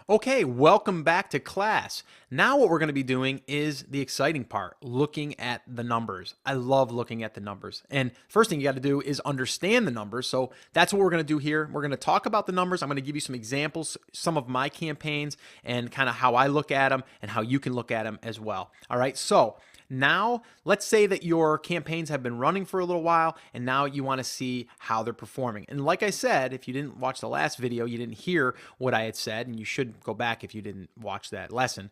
Okay, welcome back to class. Now what we're going to be doing is the exciting part, looking at the numbers. I love looking at the numbers. And first thing you got to do is understand the numbers. So that's what we're going to do here. We're going to talk about the numbers. I'm going to give you some examples, some of my campaigns, and kind of how I look at them and how you can look at them as well. All right, so now, let's say that your campaigns have been running for a little while and now you want to see how they're performing. And like I said, if you didn't watch the last video, you didn't hear what I had said, and you should go back if you didn't watch that lesson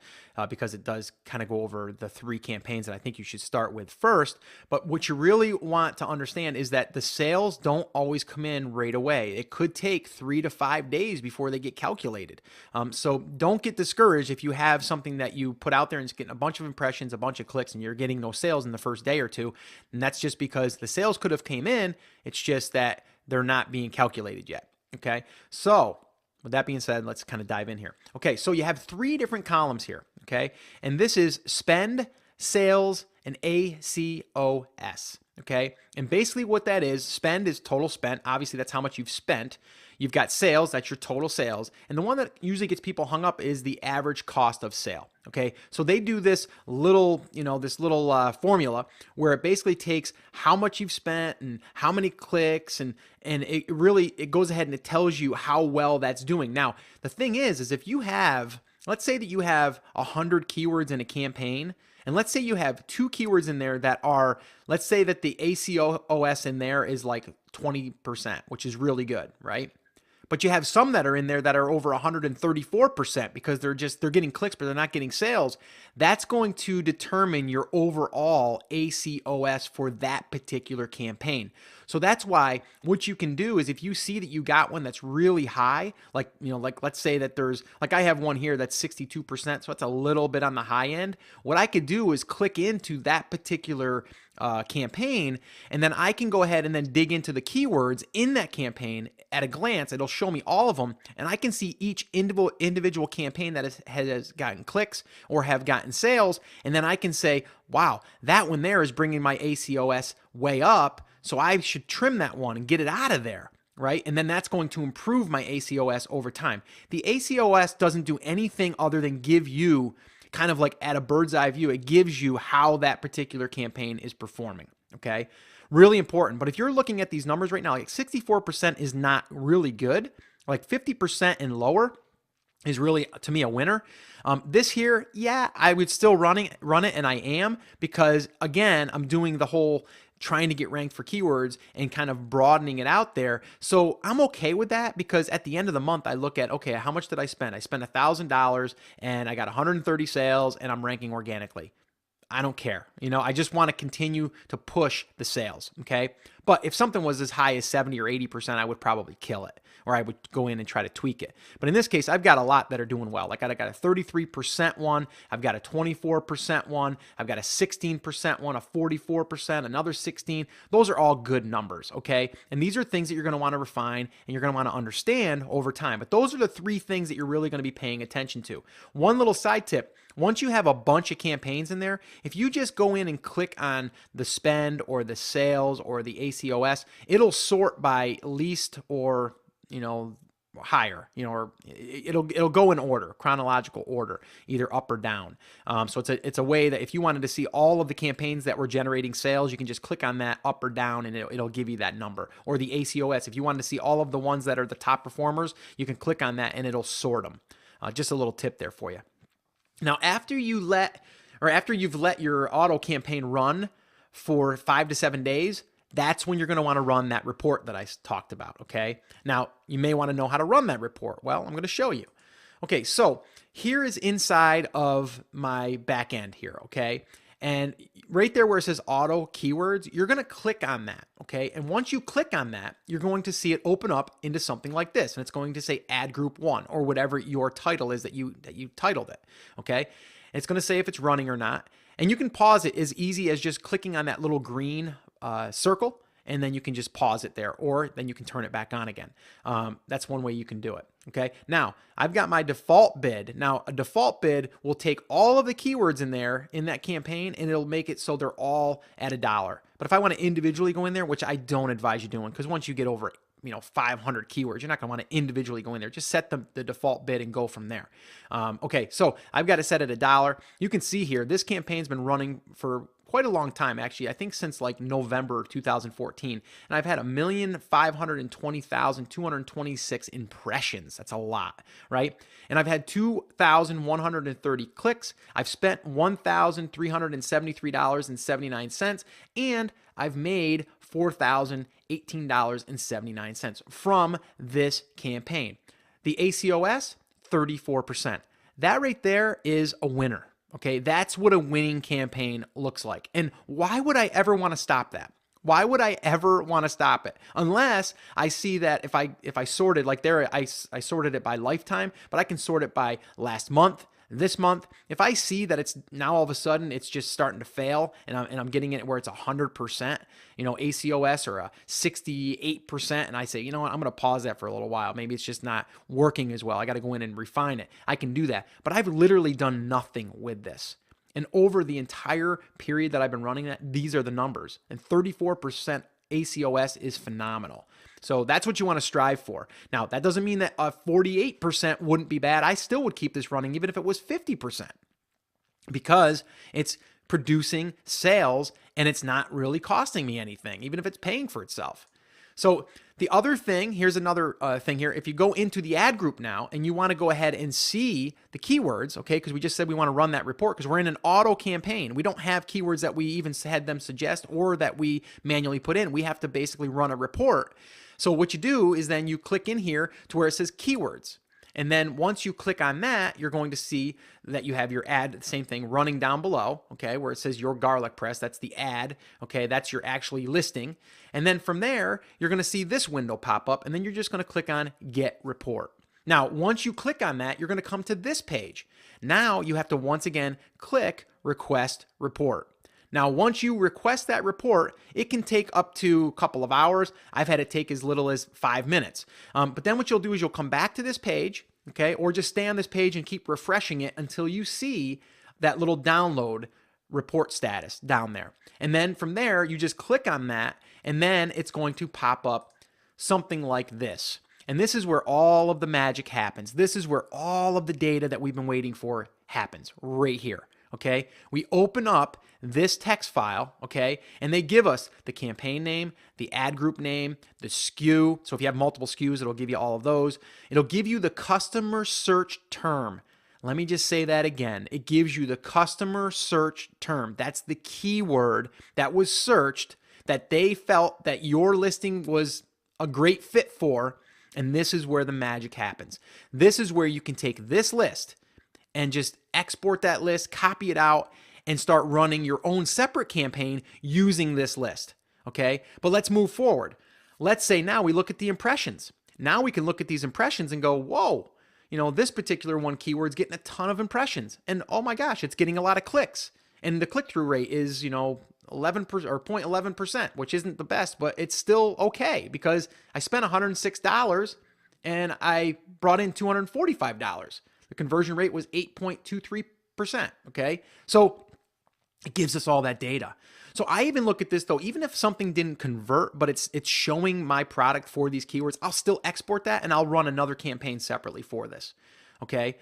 because it does kind of go over the three campaigns that I think you should start with first. But what you really want to understand is that the sales don't always come in right away. It could take 3 to 5 days before they get calculated. So don't get discouraged if you have something that you put out there and it's getting a bunch of impressions, a bunch of clicks, and you're getting no sales in the first day or two. And that's just because the sales could have came in. It's just that they're not being calculated yet. Okay. So with that being said, let's kind of dive in here. Okay. So you have three different columns here. Okay. And this is spend, sales, and ACOS. Okay. And basically what that is, spend is total spent. Obviously that's how much you've spent. You've got sales, that's your total sales. And the one that usually gets people hung up is the average cost of sale. Okay, so they do this little, formula where it basically takes how much you've spent and how many clicks, and it goes ahead and it tells you how well that's doing. Now, the thing is if you have, let's say that you have 100 keywords in a campaign, and let's say you have 2 keywords in there that are, let's say that the ACOS in there is like 20%, which is really good, right? But you have some that are in there that are over 134% because they're getting clicks, but they're not getting sales. That's going to determine your overall ACOS for that particular campaign. So that's why what you can do is if you see that you got one that's really high, like let's say that there's, like I have one here that's 62%, so that's a little bit on the high end. What I could do is click into that particular campaign, and then I can go ahead and then dig into the keywords in that campaign at a glance. It'll show me all of them, and I can see each individual campaign that has gotten clicks or have gotten sales, and then I can say, wow, that one there is bringing my ACOS way up, so I should trim that one and get it out of there. Right? And then that's going to improve my ACOS over time. The ACOS doesn't do anything other than give you kind of like at a bird's eye view, it gives you how that particular campaign is performing. Okay. Really important. But if you're looking at these numbers right now, like 64% is not really good. Like 50% and lower is really, to me, a winner. This here, yeah, I would still run it, and I am, because again, I'm doing the whole trying to get ranked for keywords and kind of broadening it out there. So I'm okay with that, because at the end of the month, I look at, okay, how much did I spend? I spent $1,000 and I got 130 sales and I'm ranking organically. I don't care. I just want to continue to push the sales. Okay. But if something was as high as 70 or 80%, I would probably kill it, or I would go in and try to tweak it. But in this case, I've got a lot that are doing well. Like I got a 33% one. I've got a 24% one. I've got a 16% one, a 44%, another 16. Those are all good numbers. Okay. And these are things that you're going to want to refine and you're going to want to understand over time. But those are the 3 things that you're really going to be paying attention to. One little side tip. Once you have a bunch of campaigns in there, if you just go in and click on the spend or the sales or the ACOS, it'll sort by least or, higher, or it'll go in order, chronological order, either up or down. So it's a way that if you wanted to see all of the campaigns that were generating sales, you can just click on that up or down and it'll give you that number. Or the ACOS, if you wanted to see all of the ones that are the top performers, you can click on that and it'll sort them. Just a little tip there for you. Now, after you've let your auto campaign run for 5 to 7 days, that's when you're going to want to run that report that I talked about. Okay. Now, you may want to know how to run that report. Well, I'm going to show you. Okay. So here is inside of my back end here. Okay. And right there where it says auto keywords, you're going to click on that. Okay. And once you click on that, you're going to see it open up into something like this. And it's going to say add group 1 or whatever your title is that you titled it. Okay. And it's going to say if it's running or not. And you can pause it as easy as just clicking on that little green circle, and then you can just pause it there, or then you can turn it back on again. That's one way you can do it. Okay. Now I've got my default bid. Now a default bid will take all of the keywords in there in that campaign and it'll make it so they're all at $1. But if I want to individually go in there, which I don't advise you doing, because once you get over 500 keywords. You're not going to want to individually go in there. Just set the default bid and go from there. Okay, so I've got it set at $1. You can see here, this campaign's been running for quite a long time, actually. I think since like November 2014, and I've had 1,520,226 impressions. That's a lot, right? And I've had 2,130 clicks. I've spent $1,373.79, and I've made $4,018.79 from this campaign. The ACOS, 34%. That right there is a winner. Okay, that's what a winning campaign looks like. And why would I ever want to stop that? Why would I ever want to stop it? Unless I see that if I sorted, like there, I sorted it by lifetime, but I can sort it by last month, this month. If I see that it's now all of a sudden it's just starting to fail, and I'm getting it where it's 100%, ACOS, or a 68%, and I say, you know what, I'm going to pause that for a little while. Maybe it's just not working as well. I got to go in and refine it. I can do that. But I've literally done nothing with this. And over the entire period that I've been running that, these are the numbers. And 34% ACOS is phenomenal. So that's what you want to strive for. Now, that doesn't mean that a 48% wouldn't be bad. I still would keep this running even if it was 50%, because it's producing sales and it's not really costing me anything, even if it's paying for itself. So the other thing, here's another thing here. If you go into the ad group now and you want to go ahead and see the keywords, okay, because we just said we want to run that report because we're in an auto campaign. We don't have keywords that we even had them suggest or that we manually put in. We have to basically run a report. So what you do is then you click in here to where it says keywords. And then once you click on that, you're going to see that you have your ad, the same thing, running down below, okay, where it says your garlic press. That's the ad, okay, that's your actually listing. And then from there, you're going to see this window pop up, and then you're just going to click on Get Report. Now, once you click on that, you're going to come to this page. Now you have to once again click Request Report. Now, once you request that report, it can take up to a couple of hours. I've had it take as little as 5 minutes. But then what you'll do is you'll come back to this page, okay, or just stay on this page and keep refreshing it until you see that little download report status down there. And then from there, you just click on that, and then it's going to pop up something like this. And this is where all of the magic happens. This is where all of the data that we've been waiting for happens, right here. Okay, we open up this text file, okay, and they give us the campaign name, the ad group name, the SKU. So if you have multiple SKUs, it'll give you all of those. It'll give you the customer search term. Let me just say that again. It gives you the customer search term. That's the keyword that was searched that they felt that your listing was a great fit for, and this is where the magic happens. This is where you can take this list and just export that list, copy it out, and start running your own separate campaign using this list, okay? But let's move forward. Let's say now we look at the impressions. Now we can look at these impressions and go, whoa, this particular one keyword's getting a ton of impressions. And oh my gosh, it's getting a lot of clicks. And the click-through rate is, 11% or 0.11%, which isn't the best, but it's still okay because I spent $106 and I brought in $245. The conversion rate was 8.23%, okay? So it gives us all that data. So I even look at this though, even if something didn't convert, but it's showing my product for these keywords, I'll still export that and I'll run another campaign separately for this, okay?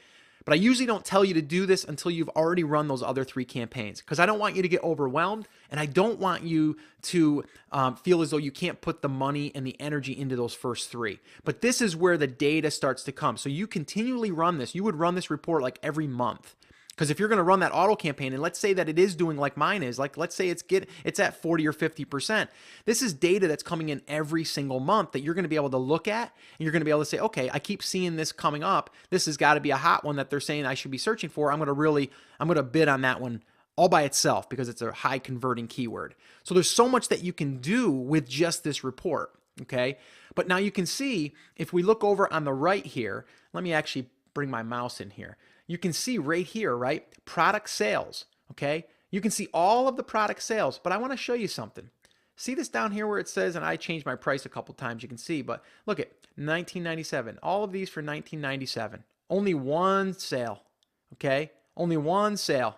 But I usually don't tell you to do this until you've already run those other 3 campaigns because I don't want you to get overwhelmed and I don't want you to feel as though you can't put the money and the energy into those first 3. But this is where the data starts to come. So you continually run this. You would run this report like every month. Because if you're going to run that auto campaign, and let's say that it is doing like mine is, like let's say it's at 40 or 50%, this is data that's coming in every single month that you're going to be able to look at, and you're going to be able to say, okay, I keep seeing this coming up. This has got to be a hot one that they're saying I should be searching for. I'm going to bid on that one all by itself because it's a high converting keyword. So there's so much that you can do with just this report, okay? But now you can see, if we look over on the right here, let me actually bring my mouse in here. You can see right here, right? Product sales, okay? You can see all of the product sales, but I want to show you something. See this down here where it says, and I changed my price a couple times, you can see, but look at $19.97. All of these for $19.97. Only one sale, okay? Only one sale.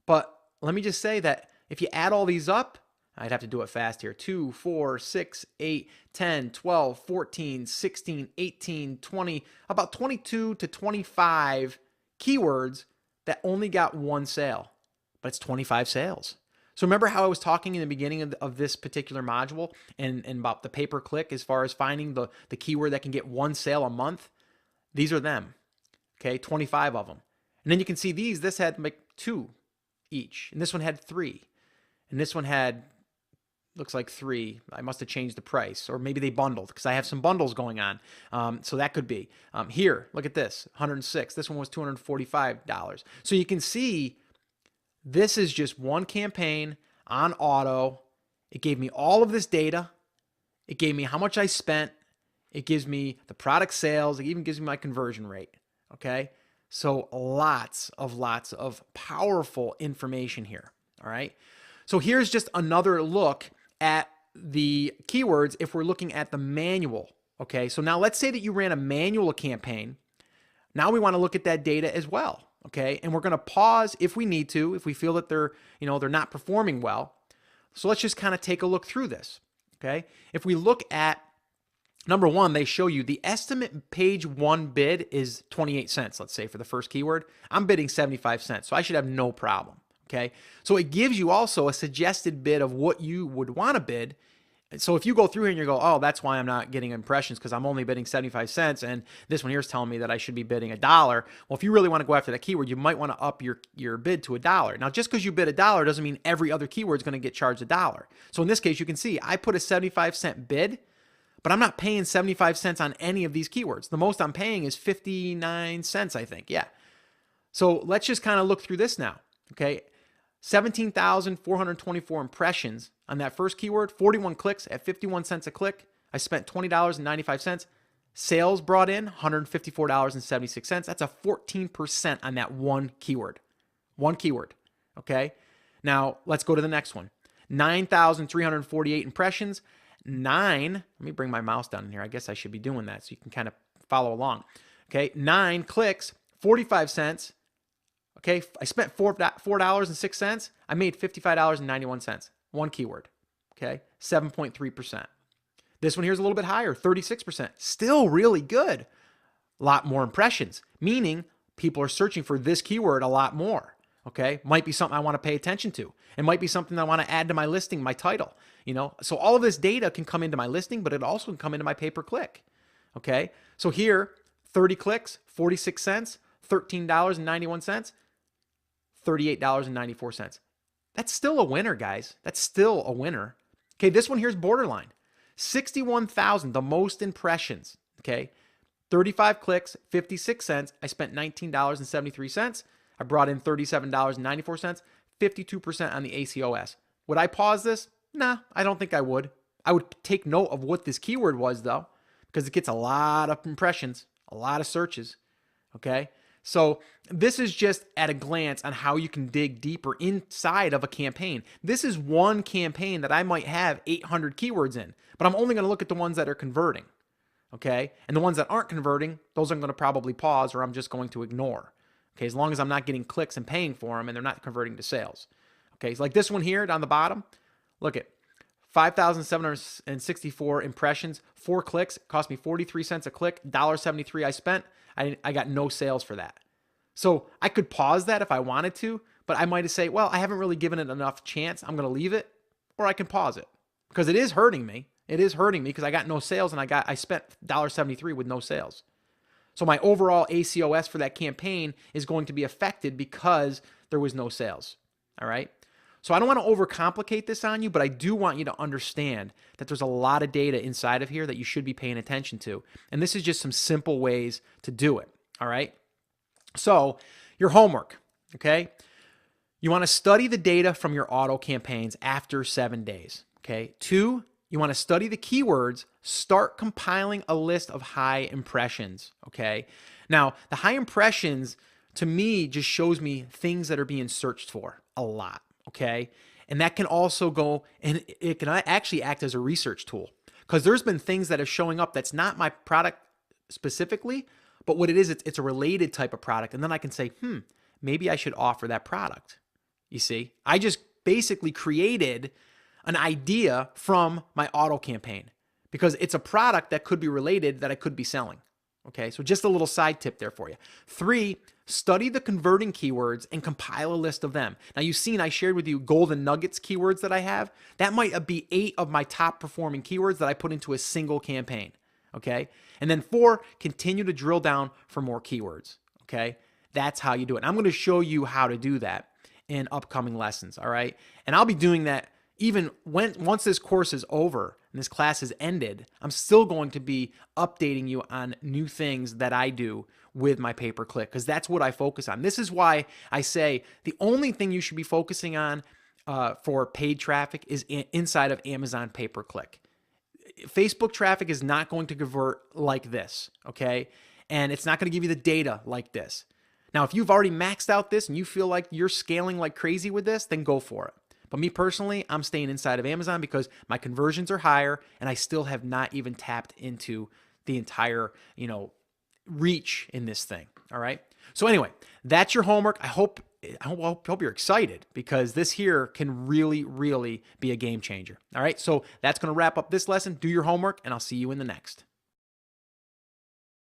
But let me just say that if you add all these up, I'd have to do it fast here. 2, 4, 6, 8, 10, 12, 14, 16, 18, 20, about 22 to 25 keywords that only got one sale, but it's 25 sales. So remember how I was talking in the beginning of this particular module and about the pay-per-click as far as finding the keyword that can get one sale a month? These are them, okay, 25 of them. And then you can see this had like 2 each, and this one had 3, and this one had, looks like 3. I must have changed the price, or maybe they bundled because I have some bundles going on. So that could be. Here, look at this, 106. This one was $245. So you can see this is just one campaign on auto. It gave me all of this data. It gave me how much I spent. It gives me the product sales. It even gives me my conversion rate. Okay. So lots of powerful information here. All right. So here's just another look at the keywords if we're looking at the manual. Okay. So now let's say that you ran a manual campaign. Now we want to look at that data as well. Okay. And we're going to pause if we need to, if we feel that they're not performing well. So let's just kind of take a look through this. Okay. If we look at number 1, they show you the estimate page 1 bid is 28 cents, let's say for the first keyword. I'm bidding 75 cents, so I should have no problem. Okay. So it gives you also a suggested bid of what you would want to bid. So if you go through here and you go, oh, that's why I'm not getting impressions because I'm only bidding 75 cents and this one here is telling me that I should be bidding $1. Well, if you really want to go after that keyword, you might want to up your bid to $1. Now, just because you bid $1 doesn't mean every other keyword is going to get charged $1. So in this case, you can see I put a 75-cent bid, but I'm not paying 75 cents on any of these keywords. The most I'm paying is 59 cents, I think. Yeah. So let's just kind of look through this now. Okay. 17,424 impressions on that first keyword, 41 clicks at 51 cents a click. I spent $20.95. Sales brought in $154.76. That's a 14% on that one keyword. One keyword. Okay. Now let's go to the next one. 9,348 impressions. Let me bring my mouse down in here. I guess I should be doing that so you can kind of follow along. Okay. 9 clicks, 45 cents. Okay, I spent $4.06. I made $55.91. One keyword. Okay, 7.3%. This one here is a little bit higher, 36%. Still really good. A lot more impressions, meaning people are searching for this keyword a lot more. Okay, might be something I want to pay attention to. It might be something I want to add to my listing, my title. So all of this data can come into my listing, but it also can come into my pay-per-click. Okay, so here, 30 clicks, 46 cents, $13.91. $38.94. That's still a winner, guys. That's still a winner. Okay, this one here is borderline. 61,000, the most impressions. Okay, 35 clicks, 56 cents. I spent $19.73. I brought in $37.94, 52% on the ACOS. Would I pause this? Nah, I don't think I would. I would take note of what this keyword was, though, because it gets a lot of impressions, a lot of searches. Okay. So this is just at a glance on how you can dig deeper inside of a campaign. This is one campaign that I might have 800 keywords in, but I'm only going to look at the ones that are converting. Okay. And the ones that aren't converting, those I'm going to probably pause or I'm just going to ignore. Okay. As long as I'm not getting clicks and paying for them and they're not converting to sales. Okay. So like this one here down the bottom, look at 5,764 impressions, 4 clicks, cost me 43 cents a click, $1.73 I spent. I got no sales for that. So I could pause that if I wanted to, but I might say, well, I haven't really given it enough chance. I'm going to leave it, or I can pause it because it is hurting me. It is hurting me because I got no sales and I spent $1.73 with no sales. So my overall ACOS for that campaign is going to be affected because there was no sales. All right. So I don't want to overcomplicate this on you, but I do want you to understand that there's a lot of data inside of here that you should be paying attention to. And this is just some simple ways to do it. All right. So your homework, okay? You want to study the data from your auto campaigns after 7 days. Okay. 2, you want to study the keywords, start compiling a list of high impressions. Okay. Now, the high impressions to me just shows me things that are being searched for a lot. Okay. And that can also go, and it can actually act as a research tool because there's been things that are showing up that's not my product specifically, but what it is, it's a related type of product. And then I can say, maybe I should offer that product. You see, I just basically created an idea from my auto campaign because it's a product that could be related that I could be selling. Okay, so just a little side tip there for you. 3, study the converting keywords and compile a list of them. Now you've seen I shared with you golden nuggets keywords that I have. That might be 8 of my top performing keywords that I put into a single campaign. Okay, and then 4, continue to drill down for more keywords. Okay, that's how you do it. And I'm going to show you how to do that in upcoming lessons. All right, and I'll be doing that even once this course is over and this class is ended. I'm still going to be updating you on new things that I do with my pay-per-click because that's what I focus on. This is why I say the only thing you should be focusing on for paid traffic is inside of Amazon pay-per-click. Facebook traffic is not going to convert like this, okay? And it's not going to give you the data like this. Now, if you've already maxed out this and you feel like you're scaling like crazy with this, then go for it. But me personally, I'm staying inside of Amazon because my conversions are higher and I still have not even tapped into the entire, reach in this thing. All right. So anyway, that's your homework. I hope you're excited because this here can really, really be a game changer. All right. So that's going to wrap up this lesson. Do your homework and I'll see you in the next.